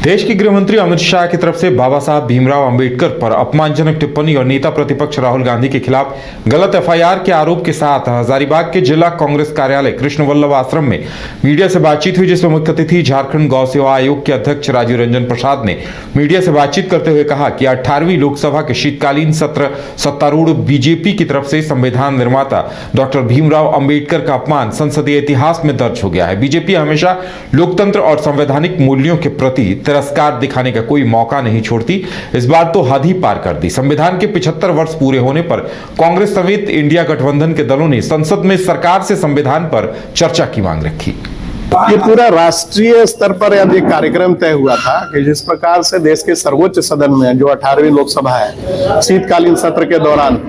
देश के गृह मंत्री अमित शाह की तरफ से बाबा साहब भीमराव अंबेडकर पर अपमानजनक टिप्पणी और नेता प्रतिपक्ष राहुल गांधी के खिलाफ गलत एफआईआर के आरोप के साथ हजारीबाग के जिला कांग्रेस कार्यालय कृष्ण वल्लभ आश्रम में मीडिया से बातचीत हुई, जिसमें मुख्य अतिथि झारखंड गौ सेवा आयोग के अध्यक्ष राजीव रंजन प्रसाद ने मीडिया से बातचीत करते हुए कहा कि 18वीं लोकसभा के शीतकालीन सत्र सत्तारूढ़ बीजेपी की तरफ से संविधान निर्माता डॉक्टर भीमराव अंबेडकर का अपमान संसदीय इतिहास में दर्ज हो गया है। बीजेपी हमेशा लोकतंत्र और संवैधानिक मूल्यों के प्रति तिरस्कार दिखाने का कोई मौका नहीं छोड़ती। इस बार तो हद ही पार कर दी। संविधान के 75 वर्ष पूरे होने पर कांग्रेस समेत इंडिया गठबंधन के दलों ने संसद में सरकार से संविधान पर चर्चा की मांग रखी। ये पूरा राष्ट्रीय स्तर पर यदि कार्यक्रम तय हुआ था कि जिस प्रकार से देश के सर्वोच्च सदन में जो 18वीं लोकसभा है, शीतकालीन सत्र के दौरान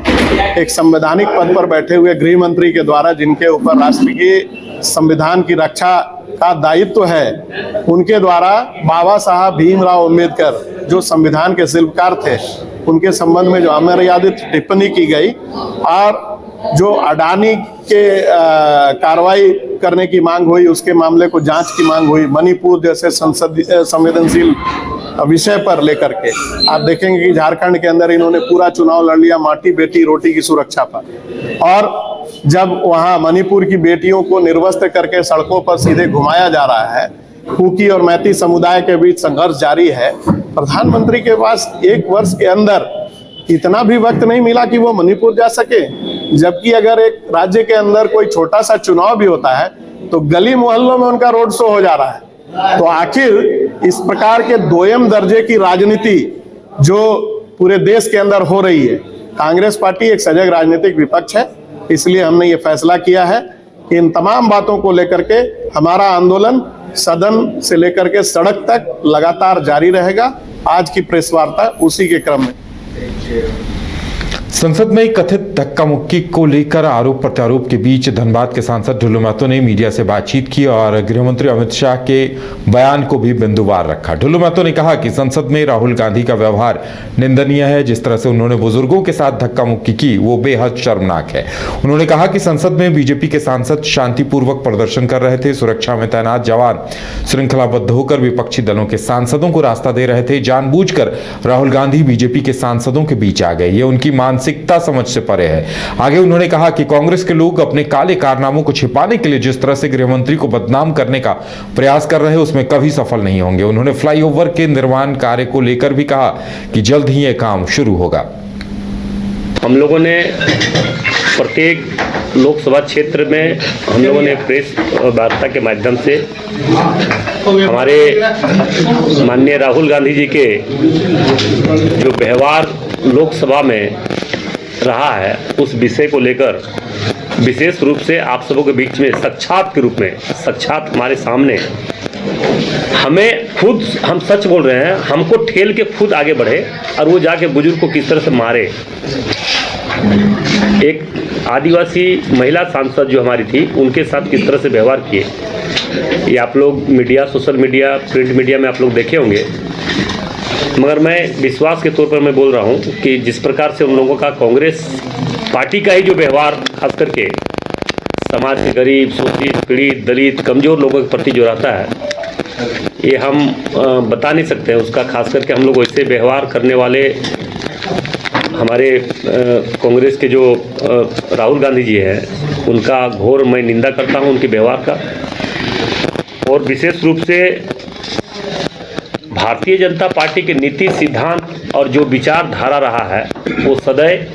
एक संवैधानिक पद पर बैठे हुए गृह मंत्री के द्वारा जिनके ऊपर राष्ट्र के संविधान की रक्षा का दायित्व है, उनके द्वारा बाबा साहब भीमराव अंबेडकर जो संविधान के शिल्पकार थे, उनके संबंध में जो अमर्यादित टिप्पणी की गई और जो अडानी के कार्रवाई करने की मांग हुई, उसके मामले को जांच की मांग हुई, मणिपुर जैसे संवेदनशील विषय पर लेकर के आप देखेंगे कि झारखंड के अंदर इन्होंने पूरा चुनाव लड़ लिया माटी बेटी रोटी की सुरक्षा पर, और जब वहां मणिपुर की बेटियों को निर्वस्त्र करके सड़कों पर सीधे घुमाया जा रहा है, कुकी और मैती समुदाय के बीच संघर्ष जारी है। प्रधानमंत्री के पास एक वर्ष के अंदर इतना भी वक्त नहीं मिला कि वो मणिपुर जा सके, जबकि अगर एक राज्य के अंदर कोई छोटा सा चुनाव भी होता है तो गली मोहल्लों में उनका रोड शो हो जा रहा है। तो आखिर इस प्रकार के दोयम दर्जे की राजनीति जो पूरे देश के अंदर हो रही है, कांग्रेस पार्टी एक सजग राजनीतिक विपक्ष है, इसलिए हमने ये फैसला किया है कि इन तमाम बातों को लेकर के हमारा आंदोलन सदन से लेकर के सड़क तक लगातार जारी रहेगा। आज की प्रेस वार्ता उसी के क्रम में। संसद में कथित धक्का मुक्की को लेकर आरोप प्रत्यारोप के बीच धनबाद के सांसद ढुल्लू महतो ने मीडिया से बातचीत की और गृहमंत्री अमित शाह के बयान को भी बिंदुवार रखा। ढुल्लू महतो ने कहा कि संसद में राहुल गांधी का व्यवहार निंदनीय है। जिस तरह से उन्होंने बुजुर्गों के साथ धक्का मुक्की की, वो बेहद शर्मनाक है। उन्होंने कहा कि संसद में बीजेपी के सांसद शांतिपूर्वक प्रदर्शन कर रहे थे। सुरक्षा में तैनात जवान श्रृंखलाबद्ध होकर विपक्षी दलों के सांसदों को रास्ता दे रहे थे। जानबूझकर राहुल गांधी बीजेपी के सांसदों के बीच आ गए। ये उनकी मानसिकता समझ से परे है। आगे उन्होंने कहा कि कांग्रेस के लोग अपने काले कारनामों को छिपाने के लिए जिस तरह से गृहमंत्री को बदनाम करने का प्रयास कर रहे हैं, उसमें कभी सफल नहीं होंगे। उन्होंने फ्लाईओवर के निर्माण कार्य को लेकर भी कहा कि जल्द ही यह काम शुरू होगा। हम लोगों ने प्रत्येक लोकसभा क्षेत्र में हम लोगों ने प्रेस वार्ता के माध्यम से हमारे माननीय राहुल गांधी जी के जो व्यवहार लोकसभा में रहा है, उस विषय को लेकर विशेष रूप से आप सबों के बीच में साक्षात के रूप में, साक्षात हमारे सामने हमें खुद, हम सच बोल रहे हैं, हमको ठेल के खुद आगे बढ़े और वो जाके बुजुर्ग को किस तरह से मारे। एक आदिवासी महिला सांसद जो हमारी थी, उनके साथ किस तरह से व्यवहार किए, ये आप लोग media, social media, print media में आप लोग देखे होंगे। मगर मैं विश्वास के तौर पर मैं बोल रहा हूँ कि जिस प्रकार से उन लोगों का कांग्रेस पार्टी का ही जो व्यवहार खास करके समाज के गरीब, शोषित, पीड़ित, दलित, कमज़ोर लोगों के प्रति जो रहता है, ये हम बता नहीं सकते हैं उसका। खास करके हम लोग वैसे व्यवहार करने वाले हमारे कांग्रेस के जो राहुल गांधी जी हैं, उनका घोर मैं निंदा करता हूं उनके व्यवहार का। और विशेष रूप से भारतीय जनता पार्टी के नीति, सिद्धांत और जो विचारधारा रहा है, वो सदैव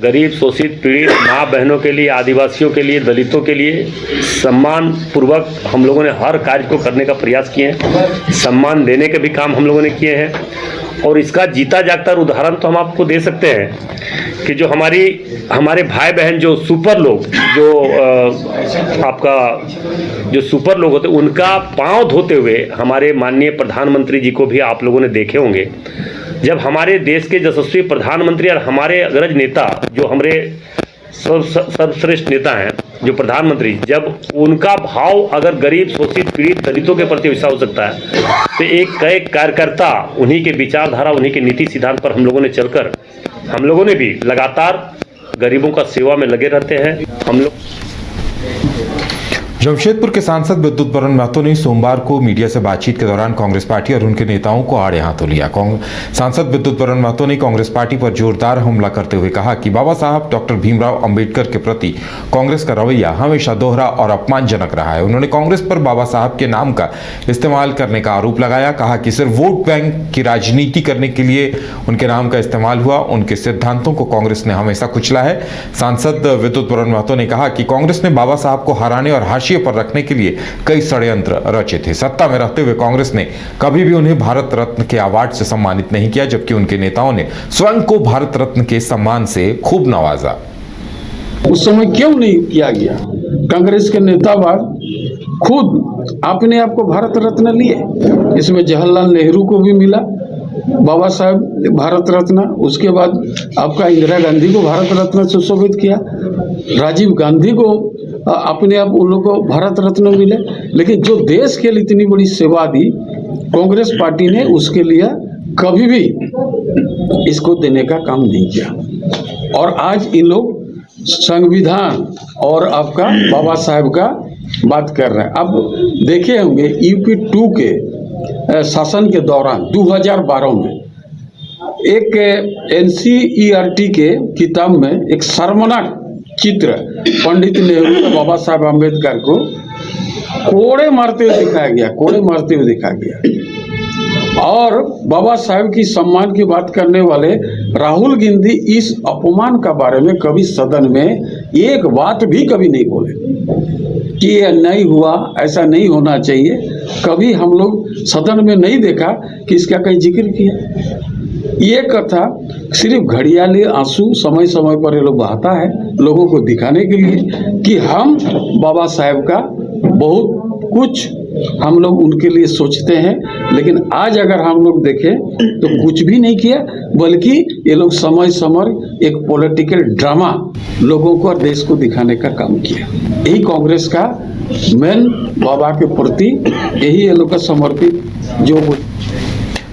गरीब, शोषित, पीड़ित माँ बहनों के लिए, आदिवासियों के लिए, दलितों के लिए सम्मान पूर्वक हम लोगों ने हर कार्य को करने का प्रयास किए हैं। सम्मान देने के भी काम हम लोगों ने किए हैं। और इसका जीता जागता उदाहरण तो हम आपको दे सकते हैं कि जो हमारे भाई बहन जो सुपर लोग, जो आपका जो सुपर लोग होते, उनका पांव धोते हुए हमारे माननीय प्रधानमंत्री जी को भी आप लोगों ने देखे होंगे। जब हमारे देश के यशस्वी प्रधानमंत्री और हमारे अग्रज नेता, जो हमारे सर्वश्रेष्ठ नेता हैं, जो प्रधानमंत्री, जब उनका भाव अगर गरीब, शोषित, पीड़ित, दलितों के प्रति वैसा हो सकता है, तो एक कार्यकर्ता उन्हीं के विचारधारा, उन्हीं के नीति सिद्धांत पर हम लोगों ने चलकर हम लोगों ने भी लगातार गरीबों का सेवा में लगे रहते हैं। हम लोग जमशेदपुर के सांसद विद्युत बरण महतो ने सोमवार को मीडिया से बातचीत के दौरान कांग्रेस पार्टी और उनके नेताओं को आड़े हाथों लिया। सांसद विद्युत बरण महतो ने कांग्रेस पार्टी पर जोरदार हमला करते हुए कहा कि बाबा साहब डॉक्टर भीमराव अंबेडकर के प्रति कांग्रेस का रवैया हमेशा दोहरा और अपमानजनक रहा है। उन्होंने कांग्रेस पर बाबा साहब के नाम का इस्तेमाल करने का आरोप लगाया। कहा कि सिर्फ वोट बैंक की राजनीति करने के लिए उनके नाम का इस्तेमाल हुआ। उनके सिद्धांतों को कांग्रेस ने हमेशा कुचला है। सांसद विद्युत बरण महतो ने कहा कि कांग्रेस ने बाबा साहब को हराने और हाशिए पर रखने के लिए कई षड्यंत्र रचे थे। सत्ता में रहते हुए कांग्रेस ने कभी भी उन्हें भारत रत्न के अवार्ड से सम्मानित नहीं किया, जबकि उनके नेताओं ने स्वयं को भारत रत्न के सम्मान से खूब नवाजा। उस समय क्यों नहीं किया गया? कांग्रेस के नेतावाद खुद अपने आप को भारत रत्न लिए। इसमें जवाहरलाल नेहरू को भी मिला बाबा साहब भारत रत्न, उसके बाद आपका इंदिरा गांधी को भारत रत्न से सुशोभित किया, राजीव गांधी को अपने आप उन लोगों को भारत रत्न मिले। लेकिन जो देश के लिए इतनी बड़ी सेवा दी कांग्रेस पार्टी ने, उसके लिए कभी भी इसको देने का काम नहीं किया। और आज इन लोग संविधान और आपका बाबा साहब का बात कर रहे हैं। अब देखे होंगे यूपी 2 के शासन के दौरान 2012 में एक NCERT के किताब में एक शर्मनाक चित्र पंडित नेहरू को बाबा साहब अम्बेडकर को कोड़े मारते हुए दिखाया गया। और बाबा साहब की सम्मान की बात करने वाले राहुल गांधी इस अपमान का बारे में कभी सदन में एक बात भी कभी नहीं बोले कि यह नहीं हुआ, ऐसा नहीं होना चाहिए। कभी हम लोग सदन में नहीं देखा कि इसका कहीं जिक्र किया। ये कथा सिर्फ घड़ियाली आंसू समय समय पर ये लोग बहाता है लोगों को दिखाने के लिए कि हम बाबा साहब का बहुत कुछ हम लोग उनके लिए सोचते हैं। लेकिन आज अगर हम लोग देखें तो कुछ भी नहीं किया, बल्कि ये लोग समय समय एक पॉलिटिकल ड्रामा लोगों को और देश को दिखाने का काम किया। यही कांग्रेस का मेन बाबा के प्रति यही ये लोग का समर्पित जो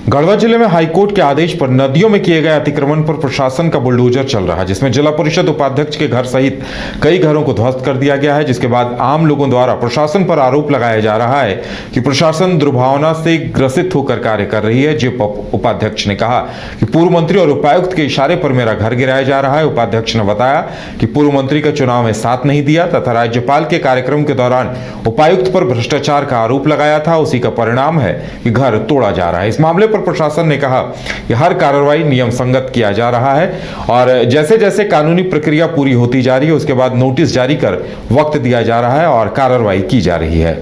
गढ़वा जिले में हाईकोर्ट के आदेश पर नदियों में किए गए अतिक्रमण पर प्रशासन का बुलडोजर चल रहा है, जिसमें जिला परिषद उपाध्यक्ष के घर सहित कई घरों को ध्वस्त कर दिया गया है। जिसके बाद आम लोगों द्वारा प्रशासन पर आरोप लगाया जा रहा है कि प्रशासन दुर्भावना से ग्रसित होकर कार्य कर रही है। जिप उपाध्यक्ष ने कहा कि पूर्व मंत्री और उपायुक्त के इशारे पर मेरा घर गिराया जा रहा है। उपाध्यक्ष ने बताया कि पूर्व मंत्री का चुनाव में साथ नहीं दिया तथा राज्यपाल के कार्यक्रम के दौरान उपायुक्त पर भ्रष्टाचार का आरोप लगाया था, उसी का परिणाम है कि घर तोड़ा जा रहा है। इस मामले पर प्रशासन ने कहा कि हर कार्रवाई नियम संगत किया जा रहा है और जैसे जैसे कानूनी प्रक्रिया पूरी होती जा रही है उसके बाद नोटिस जारी कर वक्त दिया जा रहा है और कार्रवाई की जा रही है।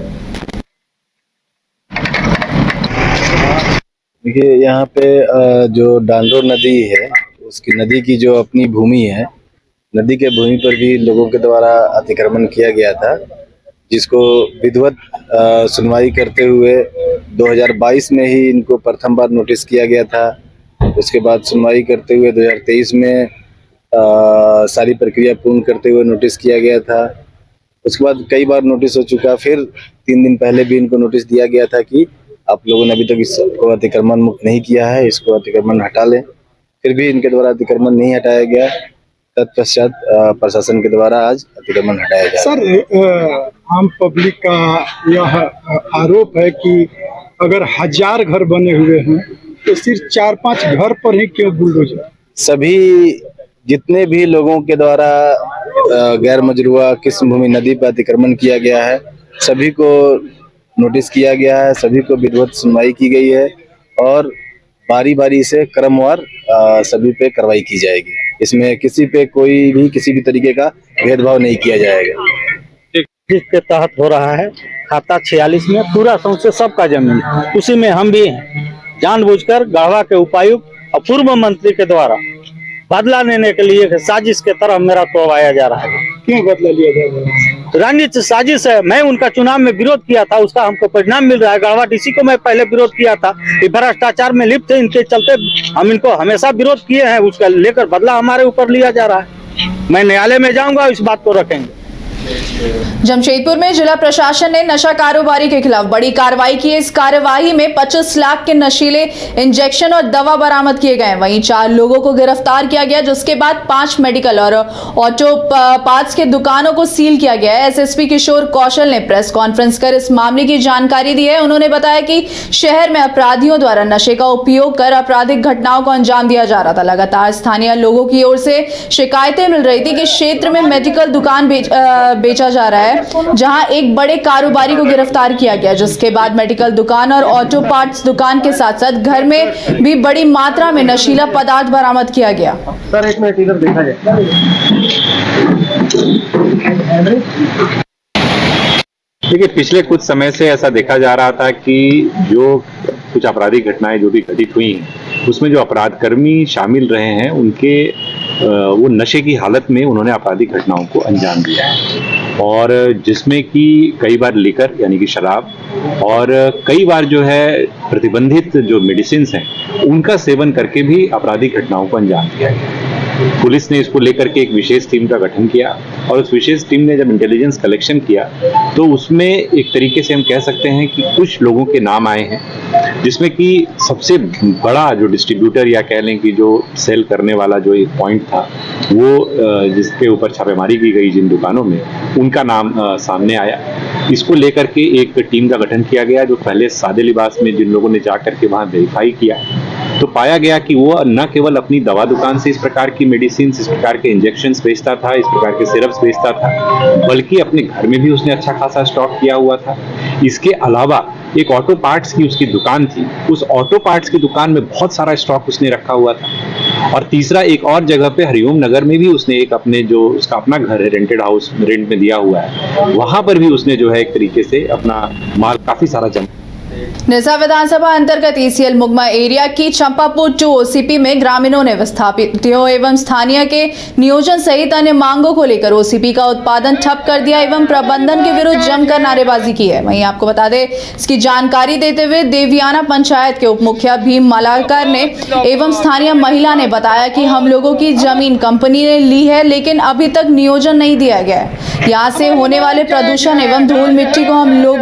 देखिए यहाँ पे जो डांडोर नदी है उसकी नदी की जो अपनी भूमि है, नदी के भूमि पर भी लोगों के द्वारा अतिक्रमण किया गया था, जिसको विधिवत सुनवाई करते हुए 2022 में ही इनको प्रथम बार नोटिस किया गया था। उसके बाद सुनवाई करते हुए 2023 में सारी प्रक्रिया पूर्ण करते हुए नोटिस किया गया था। उसके बाद कई बार नोटिस हो चुका, फिर 3 दिन पहले भी इनको नोटिस दिया गया था कि आप लोगों ने अभी तक इसको अतिक्रमण मुक्त नहीं किया है, इसको अतिक्रमण हटा लें। फिर भी इनके द्वारा अतिक्रमण नहीं हटाया गया। तत्पश्चात प्रशासन के द्वारा आज अतिक्रमण हटाया गया। सर, आम पब्लिक का यह आरोप है कि अगर 1000 घर बने हुए हैं तो सिर्फ 4-5 घर पर ही क्यों बुलडोजर? सभी जितने भी लोगों के द्वारा गैर मजरूआ किस्म भूमि नदी पर अतिक्रमण किया गया है, सभी को नोटिस किया गया है, सभी को विधिवत सुनवाई की गई है और बारी बारी से क्रमवार सभी पे कार्रवाई की जाएगी। इसमें किसी पे कोई भी किसी भी तरीके का भेदभाव नहीं किया जाएगा। जिसके तहत हो रहा है खाता 46 में पूरा सौंसे सबका जमीन, उसी में हम भी हैं। जानबूझकर गढ़वा के उपायुक्त और पूर्व मंत्री के द्वारा बदला लेने के लिए साजिश के तरफ मेरा तोड़वाया जा रहा है। क्यों बदला लिया जाएगा? रणनीतिक साजिश है। मैं उनका चुनाव में विरोध किया था, उसका हमको परिणाम मिल रहा है। गढ़वा डीसी को मैं पहले विरोध किया था, भ्रष्टाचार में लिप्त है, इनके चलते हम इनको हमेशा विरोध किए हैं। उसका लेकर बदला हमारे ऊपर लिया जा रहा है। मैं न्यायालय में जाऊंगा, इस बात को रखेंगे। जमशेदपुर में जिला प्रशासन ने नशा कारोबारी के खिलाफ बड़ी कार्रवाई की। इस कार्यवाही में 25 लाख के नशीले इंजेक्शन और दवा बरामद किए गए। वहीं 4 लोगों को गिरफ्तार किया गया, जिसके बाद 5 मेडिकल और ऑटो पार्ट्स के दुकानों को सील किया गया है। एसएसपी किशोर कौशल ने प्रेस कॉन्फ्रेंस कर इस मामले की जानकारी दी है। उन्होंने बताया कि शहर में अपराधियों द्वारा नशे का उपयोग कर आपराधिक घटनाओं को अंजाम दिया जा रहा था। लगातार स्थानीय लोगों की ओर से शिकायतें मिल रही थी कि क्षेत्र में मेडिकल दुकान बेचा जा रहा है, जहां एक बड़े कारोबारी को गिरफ्तार किया गया, जिसके बाद मेडिकल दुकान और ऑटो पार्ट्स दुकान के साथ साथ घर में भी बड़ी मात्रा में नशीला पदार्थ बरामद किया गया। सर एक मिनट इधर देखा जाए। देखिए, पिछले कुछ समय से ऐसा देखा जा रहा था कि जो कुछ आपराधिक घटनाएं जो भी घटित हुई उसमें जो अपराधकर्मी शामिल रहे हैं उनके वो नशे की हालत में उन्होंने आपराधिक घटनाओं को अंजाम दिया है, और जिसमें कि कई बार लिकर यानी कि शराब और कई बार जो है प्रतिबंधित जो मेडिसिन हैं उनका सेवन करके भी आपराधिक घटनाओं को अंजाम दिया गया। पुलिस ने इसको लेकर के एक विशेष टीम का गठन किया, और उस विशेष टीम ने जब इंटेलिजेंस कलेक्शन किया तो उसमें एक तरीके से हम कह सकते हैं कि कुछ लोगों के नाम आए हैं, जिसमें कि सबसे बड़ा जो डिस्ट्रीब्यूटर या कह लें कि जो सेल करने वाला जो एक पॉइंट था वो जिसके ऊपर छापेमारी की गई जिन दुकानों में, उनका नाम सामने आया। इसको लेकर के एक टीम का गठन किया गया, जो पहले सादे लिबास में जिन लोगों ने जाकर के वहाँ वेरीफाई किया तो पाया गया कि वो न केवल अपनी दवा दुकान से इस प्रकार की मेडिसिन, इस प्रकार के इंजेक्शंस बेचता था, इस प्रकार के सिरप्स बेचता था, बल्कि अपने घर में भी उसने अच्छा खासा स्टॉक किया हुआ था। इसके अलावा एक ऑटो पार्ट्स की उसकी दुकान थी, उस ऑटो पार्ट्स की दुकान में बहुत सारा स्टॉक उसने रखा हुआ था। और तीसरा, एक और जगह पे हरिओम नगर में भी उसने एक अपने जो उसका अपना घर है, रेंटेड हाउस रेंट में दिया हुआ है, वहां पर भी उसने जो है एक तरीके से अपना माल काफी सारा जमा। निसा विधानसभा अंतर्गत ईसीएल मुगमा एरिया की चंपापुर 2 ओसीपी में ग्रामीणों ने विस्थापितों एवं स्थानीय के नियोजन सहित अन्य मांगों को लेकर ओसीपी का उत्पादन ठप कर दिया एवं प्रबंधन के विरुद्ध जमकर नारेबाजी की है। वहीं आपको बता दें, इसकी जानकारी देते हुए देवियाना पंचायत के उप मुखिया भीम मलाकर ने एवं स्थानीय महिला ने बताया कि हम लोगों की जमीन कंपनी ने ली है, लेकिन अभी तक नियोजन नहीं दिया गया है। यहाँ से होने वाले प्रदूषण एवं धूल मिट्टी को हम लोग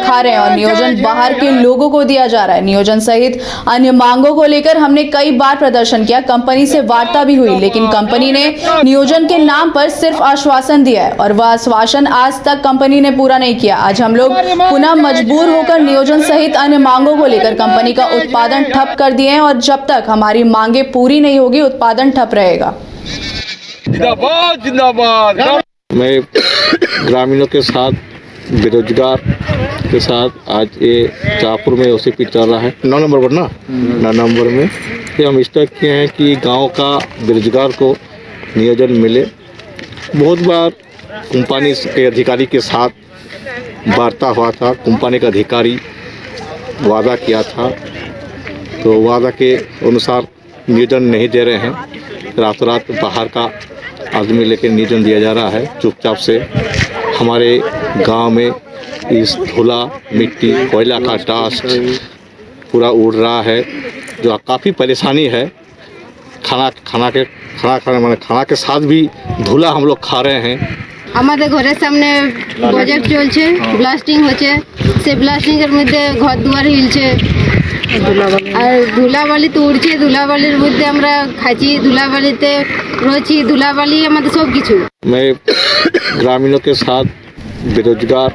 खा रहे हैं और नियोजन बाहर के लोगों को दिया जा रहा है। नियोजन सहित अन्य मांगों को लेकर हमने कई बार प्रदर्शन किया, कंपनी से वार्ता भी हुई, लेकिन कंपनी ने नियोजन के नाम पर सिर्फ आश्वासन दिया है और वह आश्वासन आज तक कंपनी ने पूरा नहीं किया। आज हम लोग पुनः मजबूर होकर नियोजन सहित अन्य मांगों को लेकर कंपनी का उत्पादन ठप कर दिए हैं और जब तक हमारी मांगे पूरी नहीं होगी उत्पादन ठप रहेगा। जिंदाबाद जिंदाबाद। मैं ग्रामीणों के साथ, बेरोजगार के साथ आज ये शाहपुर में ओसीपी चल रहा है 9 नंबर पर ना 9 नंबर में ये हम इस तरह किए हैं कि गांव का बेरोजगार को नियोजन मिले। बहुत बार कंपनी के अधिकारी के साथ वार्ता हुआ था, कंपनी का अधिकारी वादा किया था, तो वादा के अनुसार नियोजन नहीं दे रहे हैं। रातों रात बाहर का आदमी लेकर नियोजन दिया जा रहा है चुपचाप से। हमारे गांव में इस धूला मिट्टी कोयला का डस्ट पूरा उड़ रहा है, जो काफ़ी परेशानी है। खाना के साथ भी धूला हम लोग खा रहे हैं। हमारे घरेर सामने प्रोजेक्ट चलছে, ব্লাস্টিং হচ্ছে, সেই ব্লাস্টিংয়ের মধ্যে ঘর দুয়ার হিলছে আর ধুলাবালি তো উড়ছে। ধুলাবালির মধ্যে আমরা খাচ্ছি, ধুলাবালিতে রয়েছি, ধুলাবালি আমাদের সব কিছু। मैं ग्रामीणों के साथ, बेरोजगार